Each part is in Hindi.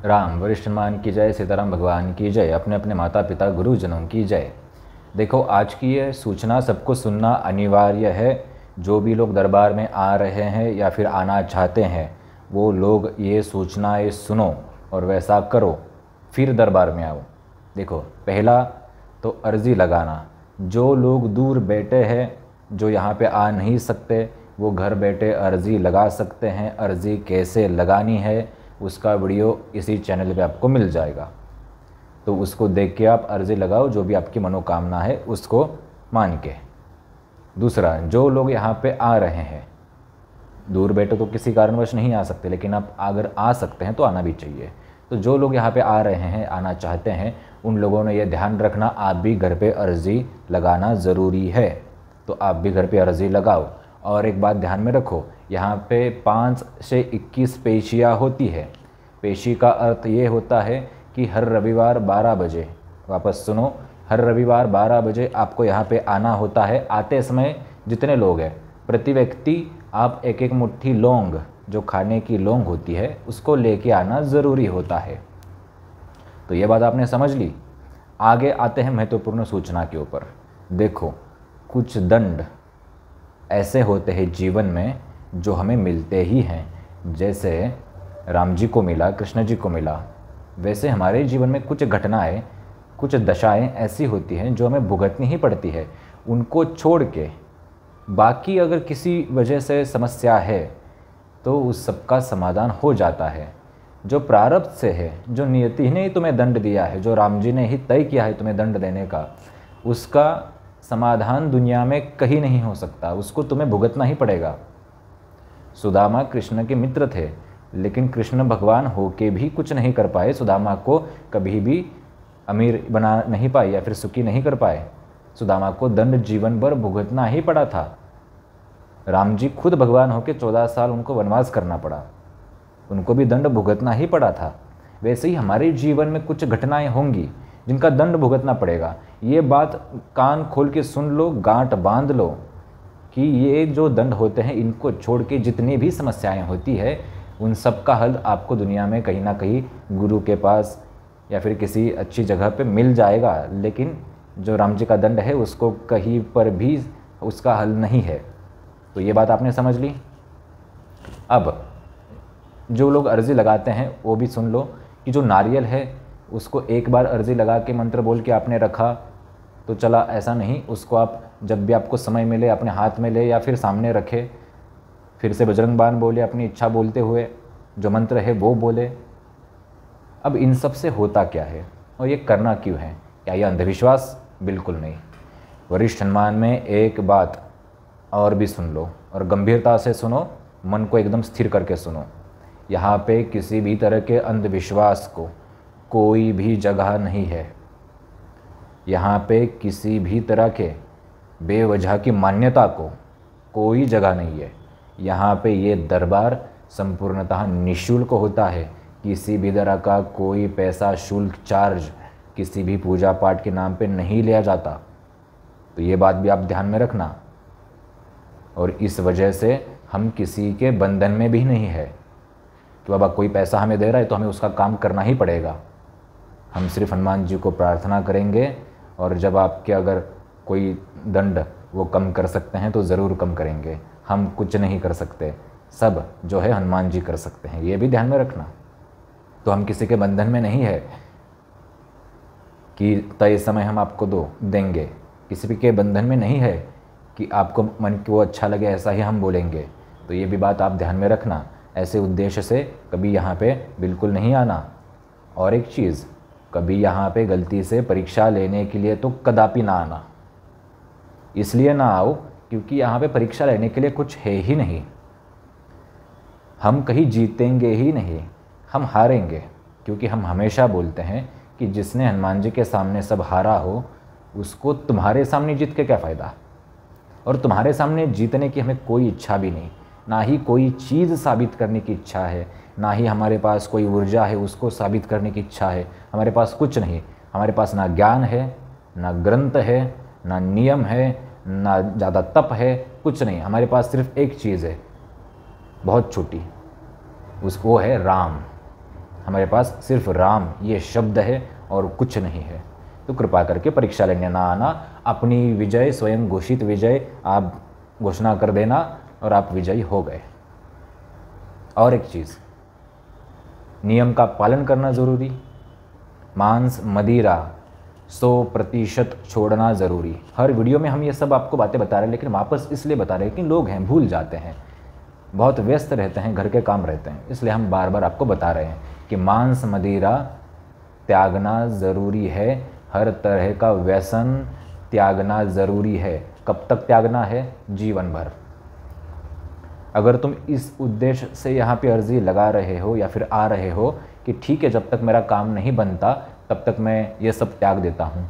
राम वरिष्ठ हनुमान की जय, सीताराम भगवान की जय, अपने अपने माता पिता गुरुजनों की जय। देखो, आज की ये सूचना सबको सुनना अनिवार्य है। जो भी लोग दरबार में आ रहे हैं या फिर आना चाहते हैं, वो लोग ये सूचनाएं सुनो और वैसा करो, फिर दरबार में आओ। देखो, पहला तो अर्ज़ी लगाना। जो लोग दूर बैठे हैं, जो यहाँ पे आ नहीं सकते, वो घर बैठे अर्ज़ी लगा सकते हैं। अर्ज़ी कैसे लगानी है उसका वीडियो इसी चैनल पे आपको मिल जाएगा, तो उसको देख के आप अर्ज़ी लगाओ, जो भी आपकी मनोकामना है उसको मान के। दूसरा, जो लोग यहाँ पे आ रहे हैं, दूर बैठे तो किसी कारणवश नहीं आ सकते, लेकिन आप अगर आ सकते हैं तो आना भी चाहिए। तो जो लोग यहाँ पे आ रहे हैं, आना चाहते हैं, उन लोगों ने ये ध्यान रखना, आप भी घर पे अर्ज़ी लगाना ज़रूरी है। तो आप भी घर पे अर्ज़ी लगाओ। और एक बात ध्यान में रखो, यहाँ पे 5 से 21 पेशियाँ होती है। पेशी का अर्थ ये होता है कि हर रविवार 12 बजे, वापस सुनो, हर रविवार 12 बजे आपको यहाँ पे आना होता है। आते समय जितने लोग हैं, प्रति व्यक्ति आप एक एक मुट्ठी लौंग, जो खाने की लौंग होती है, उसको लेके आना ज़रूरी होता है। तो ये बात आपने समझ ली। आगे आते हैं महत्वपूर्ण सूचना के ऊपर। देखो, कुछ दंड ऐसे होते हैं जीवन में जो हमें मिलते ही हैं। जैसे राम जी को मिला, कृष्ण जी को मिला, वैसे हमारे जीवन में कुछ घटनाएं, कुछ दशाएं ऐसी होती हैं जो हमें भुगतनी ही पड़ती है। उनको छोड़ के बाकी अगर किसी वजह से समस्या है तो उस सब का समाधान हो जाता है। जो प्रारब्ध से है, जो नियति ने ही तुम्हें दंड दिया है, जो राम जी ने ही तय किया है तुम्हें दंड देने का, उसका समाधान दुनिया में कहीं नहीं हो सकता, उसको तुम्हें भुगतना ही पड़ेगा। सुदामा कृष्ण के मित्र थे, लेकिन कृष्ण भगवान होके भी कुछ नहीं कर पाए, सुदामा को कभी भी अमीर बना नहीं पाए या फिर सुखी नहीं कर पाए। सुदामा को दंड जीवन भर भुगतना ही पड़ा था। राम जी खुद भगवान होके 14 साल उनको वनवास करना पड़ा, उनको भी दंड भुगतना ही पड़ा था। वैसे ही हमारे जीवन में कुछ घटनाएं होंगी जिनका दंड भुगतना पड़ेगा। ये बात कान खोल के सुन लो, गांठ बांध लो कि ये जो दंड होते हैं, इनको छोड़ के जितनी भी समस्याएं होती है, उन सब का हल आपको दुनिया में कहीं ना कहीं गुरु के पास या फिर किसी अच्छी जगह पे मिल जाएगा। लेकिन जो राम जी का दंड है, उसको कहीं पर भी उसका हल नहीं है। तो ये बात आपने समझ ली। अब जो लोग अर्ज़ी लगाते हैं वो भी सुन लो कि जो नारियल है उसको एक बार अर्ज़ी लगा के मंत्र बोल के आपने रखा तो चला, ऐसा नहीं। उसको आप जब भी आपको समय मिले अपने हाथ में ले या फिर सामने रखे, फिर से बजरंग बाण बोले, अपनी इच्छा बोलते हुए जो मंत्र है वो बोले। अब इन सब से होता क्या है और ये करना क्यों है? क्या ये अंधविश्वास? बिल्कुल नहीं। वरिष्ठ हनुमान में एक बात और भी सुन लो और गंभीरता से सुनो, मन को एकदम स्थिर करके सुनो। यहाँ पे किसी भी तरह के अंधविश्वास को कोई भी जगह नहीं है। यहाँ पे किसी भी तरह के बेवजह की मान्यता को कोई जगह नहीं है। यहाँ पे ये दरबार संपूर्णतः निःशुल्क होता है। किसी भी तरह का कोई पैसा, शुल्क, चार्ज किसी भी पूजा पाठ के नाम पे नहीं लिया जाता। तो ये बात भी आप ध्यान में रखना। और इस वजह से हम किसी के बंधन में भी नहीं है कि बाबा कोई पैसा हमें दे रहा है तो हमें उसका काम करना ही पड़ेगा। हम सिर्फ हनुमान जी को प्रार्थना करेंगे, और जब आपके अगर कोई दंड वो कम कर सकते हैं तो ज़रूर कम करेंगे। हम कुछ नहीं कर सकते, सब जो है हनुमान जी कर सकते हैं, ये भी ध्यान में रखना। तो हम किसी के बंधन में नहीं है कि तय समय हम आपको देंगे। किसी के बंधन में नहीं है कि आपको मन को अच्छा लगे ऐसा ही हम बोलेंगे। तो ये भी बात आप ध्यान में रखना। ऐसे उद्देश्य से कभी यहाँ पे बिल्कुल नहीं आना। और एक चीज़, कभी यहाँ पे गलती से परीक्षा लेने के लिए तो कदापि ना आना। इसलिए ना आओ क्योंकि यहाँ पे परीक्षा लेने के लिए कुछ है ही नहीं। हम कहीं जीतेंगे ही नहीं, हम हारेंगे। क्योंकि हम हमेशा बोलते हैं कि जिसने हनुमान जी के सामने सब हारा हो, उसको तुम्हारे सामने जीत के क्या फ़ायदा। और तुम्हारे सामने जीतने की हमें कोई इच्छा भी नहीं, ना ही कोई चीज़ साबित करने की इच्छा है, ना ही हमारे पास कोई ऊर्जा है उसको साबित करने की इच्छा है। हमारे पास कुछ नहीं। हमारे पास ना ज्ञान है, ना ग्रंथ है, ना नियम है, ना ज़्यादा तप है, कुछ नहीं। हमारे पास सिर्फ एक चीज़ है, बहुत छोटी, उसको है राम। हमारे पास सिर्फ राम ये शब्द है और कुछ नहीं है। तो कृपा करके परीक्षा लेने ना आना, अपनी विजय, स्वयं घोषित विजय आप घोषणा कर देना और आप विजयी हो गए। और एक चीज़, नियम का पालन करना ज़रूरी, मांस मदिरा 100% छोड़ना ज़रूरी। हर वीडियो में हम ये सब आपको बातें बता रहे हैं, लेकिन वापस इसलिए बता रहे हैं कि लोग हैं, भूल जाते हैं, बहुत व्यस्त रहते हैं, घर के काम रहते हैं, इसलिए हम बार बार आपको बता रहे हैं कि मांस मदिरा त्यागना ज़रूरी है, हर तरह का व्यसन त्यागना ज़रूरी है। कब तक त्यागना है? जीवन भर। अगर तुम इस उद्देश्य से यहाँ पे अर्जी लगा रहे हो या फिर आ रहे हो कि ठीक है, जब तक मेरा काम नहीं बनता तब तक मैं ये सब त्याग देता हूँ,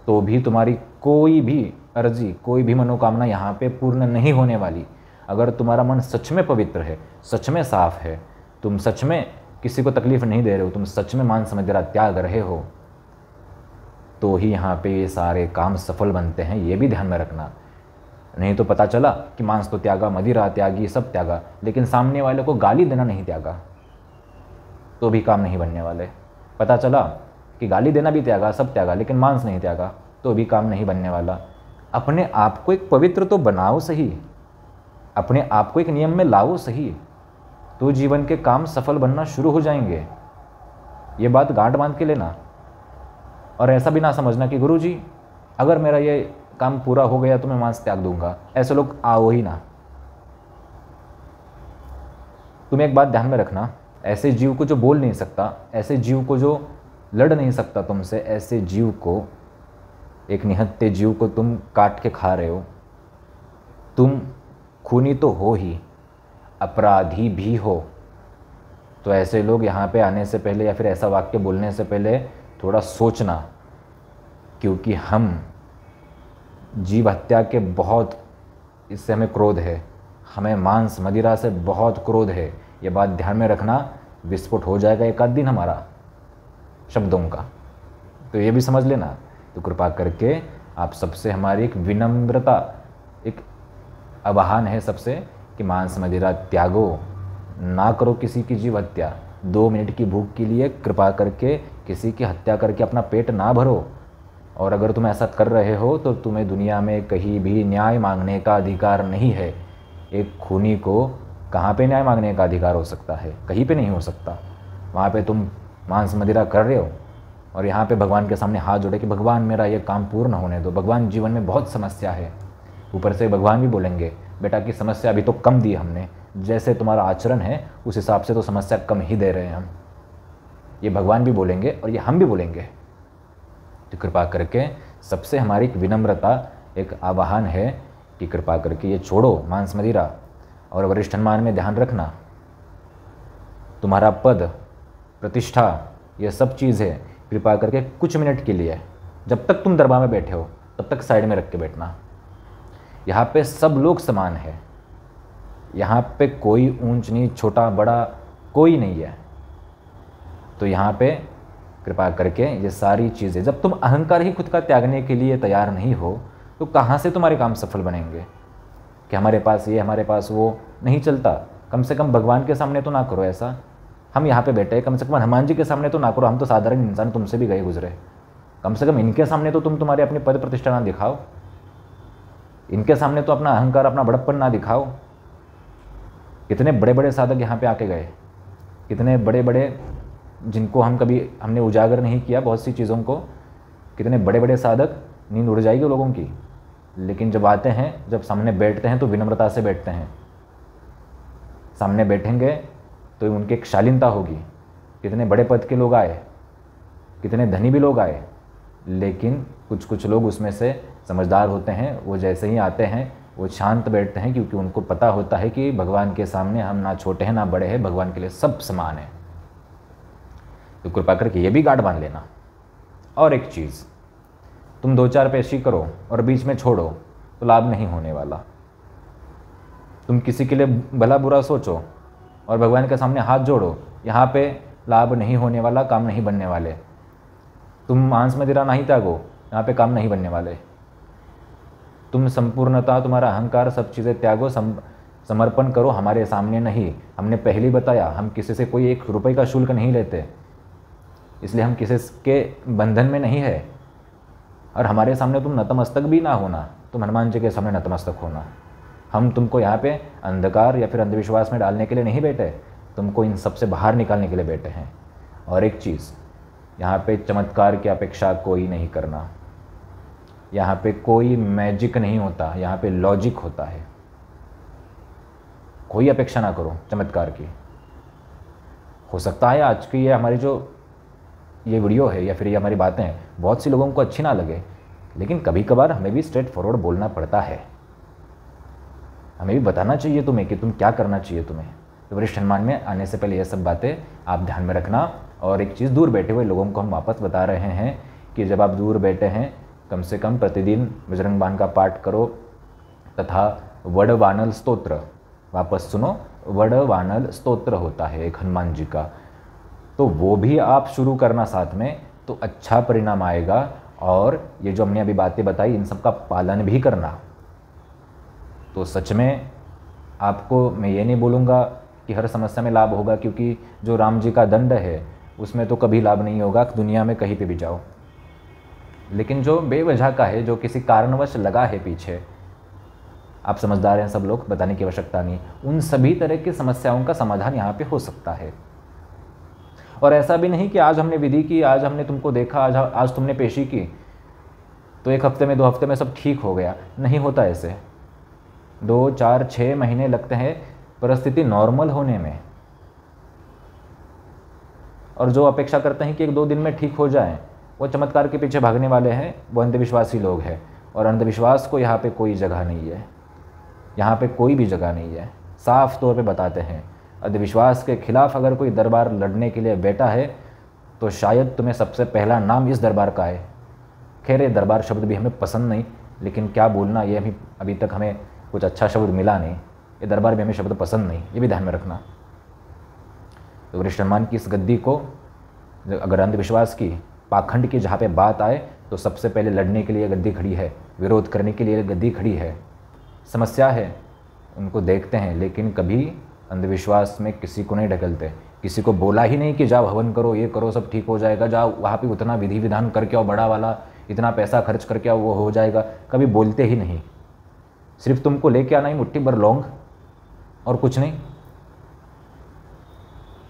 तो भी तुम्हारी कोई भी अर्जी, कोई भी मनोकामना यहाँ पे पूर्ण नहीं होने वाली। अगर तुम्हारा मन सच में पवित्र है, सच में साफ है, तुम सच में किसी को तकलीफ़ नहीं दे रहे हो, तुम सच में मांस मदिरा त्याग रहे हो, तो ही यहाँ पे ये सारे काम सफल बनते हैं। ये भी ध्यान में रखना। नहीं तो पता चला कि मांस तो त्यागा, मदिरा त्यागी, सब त्यागा, लेकिन सामने वाले को गाली देना नहीं त्यागा, तो भी काम नहीं बनने वाले। पता चला कि गाली देना भी त्यागा, सब त्यागा, लेकिन मांस नहीं त्यागा, तो भी काम नहीं बनने वाला। अपने आप को एक पवित्र तो बनाओ सही, अपने आप को एक नियम में लाओ सही, तो जीवन के काम सफल बनना शुरू हो जाएंगे। ये बात गांठ बांध के लेना। और ऐसा भी ना समझना कि गुरुजी अगर मेरा ये काम पूरा हो गया तो मैं मांस त्याग दूंगा। ऐसे लोग आओ ही ना। तुम एक बात ध्यान में रखना, ऐसे जीव को जो बोल नहीं सकता, ऐसे जीव को जो लड़ नहीं सकता तुमसे, ऐसे जीव को, एक निहत्थे जीव को तुम काट के खा रहे हो। तुम खूनी तो हो ही, अपराधी भी हो। तो ऐसे लोग यहाँ पे आने से पहले या फिर ऐसा वाक्य बोलने से पहले थोड़ा सोचना, क्योंकि हम जीव हत्या के बहुत, इससे हमें क्रोध है, हमें मांस मदिरा से बहुत क्रोध है। ये बात ध्यान में रखना, विस्फोट हो जाएगा एक आध दिन हमारा शब्दों का, तो ये भी समझ लेना। तो कृपा करके आप सबसे हमारी एक विनम्रता, एक आह्वान है सबसे कि मांस मदिरा त्यागो, ना करो किसी की जीव हत्या। 2 मिनट की भूख के लिए कृपा करके किसी की हत्या करके अपना पेट ना भरो। और अगर तुम ऐसा कर रहे हो तो तुम्हें दुनिया में कहीं भी न्याय मांगने का अधिकार नहीं है। एक खूनी को कहाँ पे न्याय मांगने का अधिकार हो सकता है? कहीं पे नहीं हो सकता। वहाँ पे तुम मांस मदिरा कर रहे हो और यहाँ पे भगवान के सामने हाथ जोड़े कि भगवान मेरा ये काम पूर्ण होने दो। भगवान जीवन में बहुत समस्या है। ऊपर से भगवान भी बोलेंगे बेटा की समस्या अभी तो कम दी हमने, जैसे तुम्हारा आचरण है उस हिसाब से तो समस्या कम ही दे रहे हैं हम। ये भगवान भी बोलेंगे और ये हम भी बोलेंगे। तो कृपा करके सबसे हमारी एक विनम्रता, एक आह्वान है कि कृपा करके ये छोड़ो मांस मदिरा। और वरिष्ठ सम्मान में ध्यान रखना, तुम्हारा पद, प्रतिष्ठा, ये सब चीज़ें कृपा करके कुछ मिनट के लिए, जब तक तुम दरबार में बैठे हो तब तक साइड में रख के बैठना। यहाँ पे सब लोग समान है, यहाँ पे कोई ऊंच नीच, छोटा बड़ा कोई नहीं है। तो यहाँ पे कृपा करके ये सारी चीज़ें, जब तुम अहंकार ही खुद का त्यागने के लिए तैयार नहीं हो तो कहाँ से तुम्हारे काम सफल बनेंगे? कि हमारे पास ये, हमारे पास वो नहीं चलता। कम से कम भगवान के सामने तो ना करो ऐसा। हम यहाँ पे बैठे, कम से कम हनुमान जी के सामने तो ना करो। हम तो साधारण इंसान, तुमसे भी गए गुजरे। कम से कम इनके सामने तो तुम तुम्हारे अपनी पद प्रतिष्ठा ना दिखाओ। इनके सामने तो अपना अहंकार, अपना बड़प्पन ना दिखाओ। कितने बड़े बड़े साधक यहाँ पे आके गए, कितने बड़े बड़े, जिनको हमने उजागर नहीं किया बहुत सी चीज़ों को। कितने बड़े बड़े साधक, नींद उड़ जाएगी लोगों की, लेकिन जब आते हैं, जब सामने बैठते हैं तो विनम्रता से बैठते हैं। सामने बैठेंगे तो उनकी एक शालीनता होगी। कितने बड़े पद के लोग आए, कितने धनी भी लोग आए, लेकिन कुछ कुछ लोग उसमें से समझदार होते हैं। वो जैसे ही आते हैं वो शांत बैठते हैं, क्योंकि उनको पता होता है कि भगवान के सामने हम ना छोटे हैं ना बड़े हैं, भगवान के लिए सब समान है। तो कृपा करके ये भी गांठ बांध लेना। और एक चीज़, तुम 2-4 पेशी करो और बीच में छोड़ो तो लाभ नहीं होने वाला। तुम किसी के लिए भला बुरा सोचो और भगवान के सामने हाथ जोड़ो, यहाँ पे लाभ नहीं होने वाला, काम नहीं बनने वाले। तुम मांस मदिरा नहीं त्यागो, यहाँ पे काम नहीं बनने वाले। तुम संपूर्णता, तुम्हारा अहंकार, सब चीज़ें त्यागो, समर्पण करो हमारे सामने नहीं। हमने पहले ही बताया, हम किसी से कोई 1 रुपये का शुल्क नहीं लेते, इसलिए हम किसी के बंधन में नहीं है। और हमारे सामने तुम नतमस्तक भी ना होना, तुम हनुमान जी के सामने नतमस्तक होना। हम तुमको यहाँ पे अंधकार या फिर अंधविश्वास में डालने के लिए नहीं बैठे, तुमको इन सब से बाहर निकालने के लिए बैठे हैं। और एक चीज़, यहाँ पे चमत्कार की अपेक्षा कोई नहीं करना। यहाँ पे कोई मैजिक नहीं होता, यहाँ पे लॉजिक होता है। कोई अपेक्षा ना करो चमत्कार की। हो सकता है आज की ये हमारी जो ये वीडियो है या फिर ये हमारी बातें हैं बहुत सी लोगों को अच्छी ना लगे, लेकिन कभी कभार हमें भी स्ट्रेट फॉरवर्ड बोलना पड़ता है। हमें भी बताना चाहिए तुम्हें कि तुम क्या करना चाहिए तुम्हें। तो वरिष्ठ हनुमान में आने से पहले ये सब बातें आप ध्यान में रखना। और एक चीज़, दूर बैठे हुए लोगों को हम वापस बता रहे हैं कि जब आप दूर बैठे हैं कम से कम प्रतिदिन बजरंग बाण का पाठ करो तथा वडवानल स्तोत्र वापस सुनो। वडवानल स्तोत्र होता है एक हनुमान जी का, तो वो भी आप शुरू करना साथ में, तो अच्छा परिणाम आएगा। और ये जो हमने अभी बातें बताई इन सब का पालन भी करना। तो सच में आपको मैं ये नहीं बोलूँगा कि हर समस्या में लाभ होगा, क्योंकि जो राम जी का दंड है उसमें तो कभी लाभ नहीं होगा दुनिया में कहीं पे भी जाओ। लेकिन जो बेवजह का है, जो किसी कारणवश लगा है पीछे, आप समझदार हैं सब लोग, बताने की आवश्यकता नहीं, उन सभी तरह की समस्याओं का समाधान यहाँ पे हो सकता है। और ऐसा भी नहीं कि आज हमने विधि की, आज हमने तुमको देखा, आज तुमने पेशी की तो 1 हफ्ते में 2 हफ्ते में सब ठीक हो गया। नहीं होता ऐसे। 2, 4, 6 महीने लगते हैं परिस्थिति नॉर्मल होने में। और जो अपेक्षा करते हैं कि 1-2 दिन में ठीक हो जाए, वो चमत्कार के पीछे भागने वाले हैं, वो अंधविश्वासी लोग हैं। और अंधविश्वास को यहाँ पे कोई जगह नहीं है, यहाँ पे कोई भी जगह नहीं है। साफ तौर पे बताते हैं, अंधविश्वास के खिलाफ अगर कोई दरबार लड़ने के लिए बैठा है तो शायद तुम्हें सबसे पहला नाम इस दरबार का है। खैर ये दरबार शब्द भी हमें पसंद नहीं, लेकिन क्या बोलना, ये अभी तक हमें कुछ अच्छा शब्द मिला नहीं। ये दरबार भी हमें शब्द पसंद नहीं, ये भी ध्यान में रखना। तो वरिष्ठ हनुमान की इस गद्दी को, अगर अंधविश्वास की, पाखंड की जहाँ पे बात आए तो सबसे पहले लड़ने के लिए गद्दी खड़ी है, विरोध करने के लिए गद्दी खड़ी है। समस्या है उनको देखते हैं, लेकिन कभी अंधविश्वास में किसी को नहीं ढकलते। किसी को बोला ही नहीं कि जाओ हवन करो, ये करो, सब ठीक हो जाएगा, जाओ वहाँ पे उतना विधि विधान करके आओ, बड़ा वाला इतना पैसा खर्च करके आओ, वो हो जाएगा। कभी बोलते ही नहीं। सिर्फ तुमको लेके आना ही मुट्ठी भर लौंग और कुछ नहीं।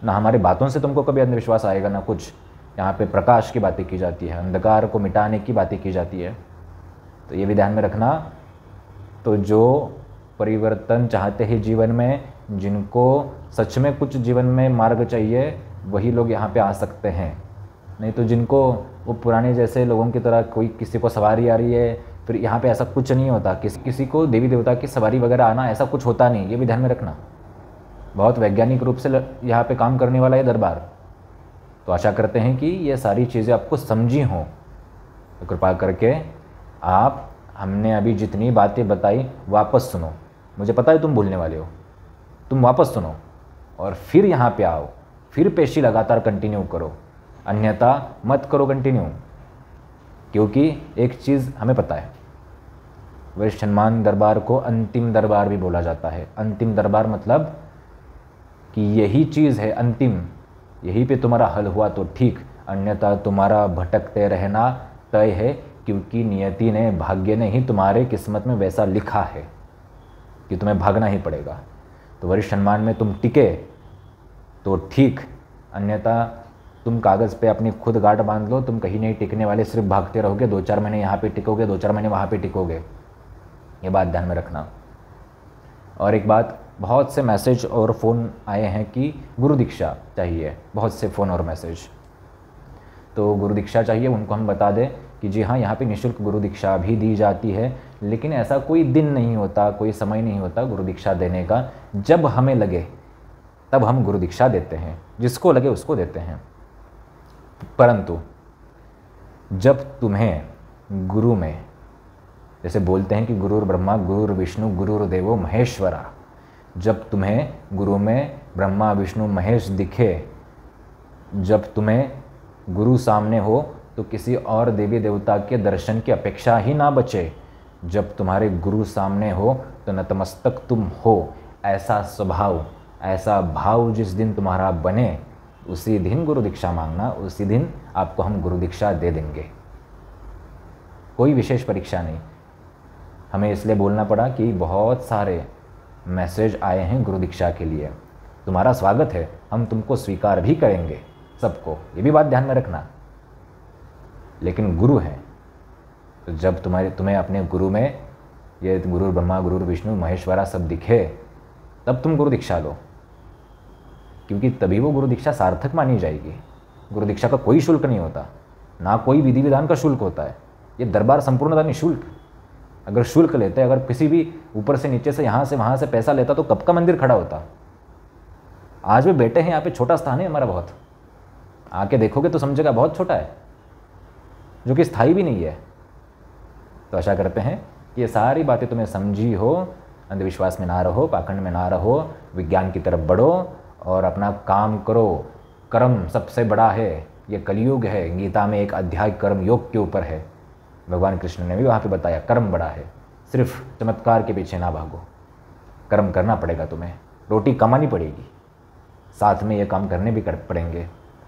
ना हमारी बातों से तुमको कभी अंधविश्वास आएगा ना कुछ। यहाँ पे प्रकाश की बातें की जाती है, अंधकार को मिटाने की बातें की जाती है। तो ये भी ध्यान में रखना। तो जो परिवर्तन चाहते हैं जीवन में, जिनको सच में कुछ जीवन में मार्ग चाहिए, वही लोग यहाँ पे आ सकते हैं। नहीं तो जिनको वो पुराने जैसे लोगों की तरह, कोई किसी को सवारी आ रही है, फिर यहाँ पे ऐसा कुछ नहीं होता। किसी को देवी देवता की सवारी वगैरह आना ऐसा कुछ होता नहीं, ये भी ध्यान में रखना। बहुत वैज्ञानिक रूप से यहाँ पे काम करने वाला है दरबार। तो आशा करते हैं कि ये सारी चीज़ें आपको समझी हों। तो कृपा करके आप, हमने अभी जितनी बातें बताई वापस सुनो। मुझे पता है तुम भूलने वाले हो, तुम वापस सुनो और फिर यहाँ पे आओ, फिर पेशी लगातार कंटिन्यू करो, अन्यथा मत करो कंटिन्यू। क्योंकि एक चीज़ हमें पता है, वरिष्ठ हनुमान दरबार को अंतिम दरबार भी बोला जाता है। अंतिम दरबार मतलब कि यही चीज़ है अंतिम, यहीं पे तुम्हारा हल हुआ तो ठीक, अन्यथा तुम्हारा भटकते रहना तय है। क्योंकि नियति ने, भाग्य ने ही तुम्हारे किस्मत में वैसा लिखा है कि तुम्हें भागना ही पड़ेगा। तो वरिष्ठ हनुमान में तुम टिके तो ठीक, अन्यथा तुम कागज़ पे अपनी खुद गांठ बांध लो, तुम कहीं नहीं टिकने वाले, सिर्फ भागते रहोगे। 2-4 महीने यहाँ पे टिकोगे, 2-4 महीने वहाँ पे टिकोगे। ये बात ध्यान में रखना। और एक बात, बहुत से मैसेज और फ़ोन आए हैं कि गुरु दीक्षा चाहिए, बहुत से फ़ोन और मैसेज। तो गुरु दीक्षा चाहिए, उनको हम बता दें कि जी हाँ, यहाँ पे निःशुल्क गुरु दीक्षा भी दी जाती है। लेकिन ऐसा कोई दिन नहीं होता, कोई समय नहीं होता गुरु दीक्षा देने का। जब हमें लगे तब हम गुरु दीक्षा देते हैं, जिसको लगे उसको देते हैं। परंतु जब तुम्हें गुरु में, जैसे बोलते हैं कि गुरुर ब्रह्मा गुरुर विष्णु गुरुर्देवो महेश्वरा, जब तुम्हें गुरु में ब्रह्मा विष्णु महेश दिखे, जब तुम्हें गुरु सामने हो तो किसी और देवी देवता के दर्शन की अपेक्षा ही ना बचे। जब तुम्हारे गुरु सामने हो तो नतमस्तक तुम हो। ऐसा स्वभाव, ऐसा भाव जिस दिन तुम्हारा बने, उसी दिन गुरु दीक्षा मांगना, उसी दिन आपको हम गुरु दीक्षा दे देंगे। कोई विशेष परीक्षा नहीं। हमें इसलिए बोलना पड़ा कि बहुत सारे मैसेज आए हैं गुरु दीक्षा के लिए। तुम्हारा स्वागत है, हम तुमको स्वीकार भी करेंगे सबको, ये भी बात ध्यान में रखना। लेकिन गुरु हैं, तो जब तुम्हें अपने गुरु में ये गुरु ब्रह्मा, गुरु विष्णु, महेश्वरा सब दिखे, तब तुम गुरु दीक्षा लो, क्योंकि तभी वो गुरु दीक्षा सार्थक मानी जाएगी। गुरु दीक्षा का कोई शुल्क नहीं होता, ना कोई विधि विधान का शुल्क होता है। ये दरबार संपूर्णतः निःशुल्क। अगर शुल्क लेते, अगर किसी भी ऊपर से नीचे से यहाँ से वहाँ से पैसा लेता, तो कब का मंदिर खड़ा होता। आज भी बैठे हैं यहाँ पे, छोटा स्थान है हमारा बहुत, आके देखोगे तो समझेगा बहुत छोटा है, जो कि स्थायी भी नहीं है। तो आशा करते हैं कि ये सारी बातें तुम्हें समझी हो, अंधविश्वास में ना रहो, पाखंड में ना रहो, विज्ञान की तरफ बढ़ो और अपना काम करो। कर्म सबसे बड़ा है, ये कलयुग है। गीता में एक अध्याय कर्म योग के ऊपर है। भगवान कृष्ण ने भी वहाँ पे बताया कर्म बड़ा है। सिर्फ चमत्कार के पीछे ना भागो, कर्म करना पड़ेगा तुम्हें, रोटी कमानी पड़ेगी, साथ में ये काम करने भी पड़ेंगे,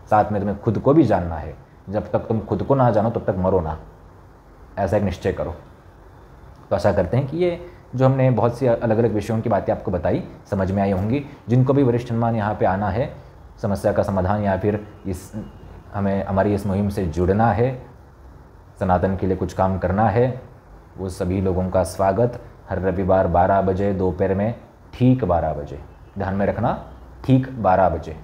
साथ में तुम्हें खुद को भी जानना है। जब तक तुम खुद को ना जानो तब तक मरो ना, ऐसा एक निश्चय करो। तो आशा करते हैं कि ये जो हमने बहुत सी अलग अलग विषयों की बातें आपको बताई समझ में आई होंगी। जिनको भी वरिष्ठ हनुमान यहाँ पे आना है, समस्या का समाधान या फिर हमारी इस मुहिम से जुड़ना है, सनातन के लिए कुछ काम करना है, वो सभी लोगों का स्वागत। हर रविवार 12 बजे दोपहर में, ठीक 12 बजे, ध्यान में रखना, ठीक 12 बजे,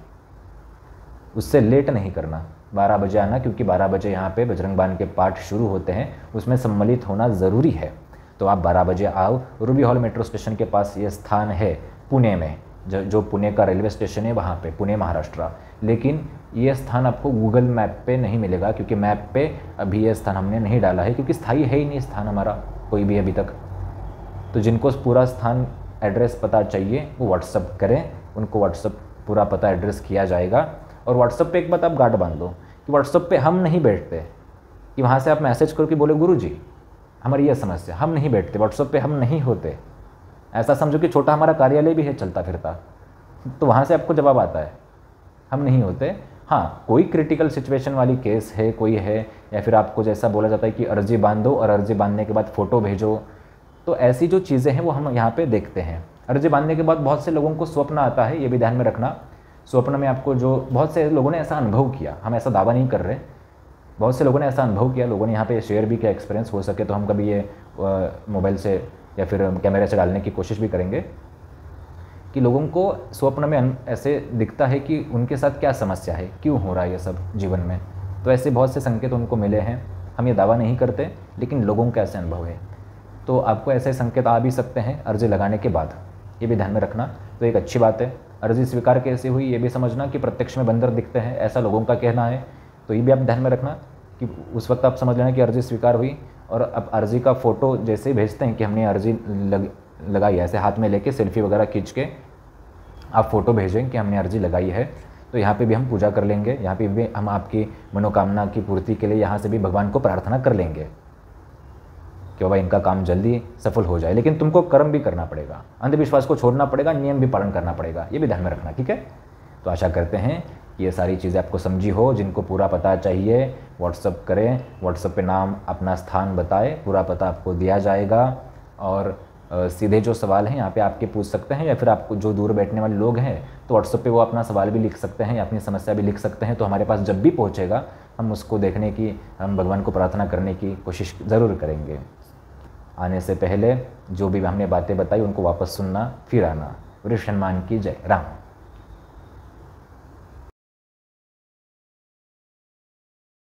उससे लेट नहीं करना। 12 बजे आना, क्योंकि 12 बजे यहाँ पे बजरंग बाण के पाठ शुरू होते हैं, उसमें सम्मिलित होना ज़रूरी है। तो आप 12 बजे आओ। रूबी हॉल मेट्रो स्टेशन के पास ये स्थान है पुणे में, जो पुणे का रेलवे स्टेशन है वहाँ पे, पुणे महाराष्ट्र। लेकिन ये स्थान आपको गूगल मैप पे नहीं मिलेगा, क्योंकि मैप पे अभी ये स्थान हमने नहीं डाला है, क्योंकि स्थायी है ही नहीं स्थान हमारा कोई भी अभी तक। तो जिनको पूरा स्थान एड्रेस पता चाहिए वो व्हाट्सअप करें, उनको व्हाट्सअप पूरा पता एड्रेस किया जाएगा। और व्हाट्सअप पे एक बात आप गांठ बांध दो कि व्हाट्सअप पे हम नहीं बैठते, कि वहाँ से आप मैसेज करके बोले गुरुजी हमारी ये समस्या, हम नहीं बैठते व्हाट्सअप पे, हम नहीं होते। ऐसा समझो कि छोटा हमारा कार्यालय भी है चलता फिरता, तो वहाँ से आपको जवाब आता है, हम नहीं होते। हाँ, कोई क्रिटिकल सिचुएशन वाली केस है, कोई है, या फिर आपको जैसा बोला जाता है कि अर्जी बांधो और अर्जी बांधने के बाद फ़ोटो भेजो, तो ऐसी जो चीज़ें हैं वो हम यहाँ पे देखते हैं। अर्जी बांधने के बाद बहुत से लोगों को स्वप्न आता है, ये भी ध्यान में रखना। स्वप्न में आपको जो बहुत से लोगों ने ऐसा अनुभव किया, हम ऐसा दावा नहीं कर रहे, बहुत से लोगों ने ऐसा अनुभव किया, लोगों ने यहाँ पे शेयर भी किया एक्सपीरियंस। हो सके तो हम कभी ये मोबाइल से या फिर कैमरे से डालने की कोशिश भी करेंगे कि लोगों को स्वप्न में ऐसे दिखता है कि उनके साथ क्या समस्या है, क्यों हो रहा है ये सब जीवन में। तो ऐसे बहुत से संकेत उनको मिले हैं। हम ये दावा नहीं करते, लेकिन लोगों का ऐसे अनुभव है। तो आपको ऐसे संकेत आ भी सकते हैं अर्जी लगाने के बाद, ये भी ध्यान में रखना। तो एक अच्छी बात है। अर्जी स्वीकार कैसे हुई ये भी समझना कि प्रत्यक्ष में बंदर दिखते हैं, ऐसा लोगों का कहना है। तो ये भी आप ध्यान में रखना कि उस वक्त आप समझ लेना कि अर्जी स्वीकार हुई। और अब अर्जी का फ़ोटो जैसे ही भेजते हैं कि हमने अर्जी लगाई है, ऐसे हाथ में लेके सेल्फी वगैरह खींच के आप फ़ोटो भेजें कि हमने अर्जी लगाई है, तो यहाँ पे भी हम पूजा कर लेंगे। यहाँ पे भी हम आपकी मनोकामना की पूर्ति के लिए यहाँ से भी भगवान को प्रार्थना कर लेंगे कि बाबा इनका काम जल्दी सफल हो जाए। लेकिन तुमको कर्म भी करना पड़ेगा, अंधविश्वास को छोड़ना पड़ेगा, नियम भी पालन करना पड़ेगा, ये भी ध्यान में रखना, ठीक है। तो आशा करते हैं कि ये सारी चीज़ें आपको समझी हो। जिनको पूरा पता चाहिए व्हाट्सअप करें, व्हाट्सअप पे नाम अपना स्थान बताएं, पूरा पता आपको दिया जाएगा। और सीधे जो सवाल हैं यहाँ पे आपके पूछ सकते हैं, या फिर आपको जो दूर बैठने वाले लोग हैं तो व्हाट्सअप पे वो अपना सवाल भी लिख सकते हैं या अपनी समस्या भी लिख सकते हैं। तो हमारे पास जब भी पहुँचेगा हम उसको देखने की, हम भगवान को प्रार्थना करने की कोशिश ज़रूर करेंगे। आने से पहले जो भी हमने बातें बताई उनको वापस सुनना, फिर आना। वरिष्ठ हनुमान की जय। राम।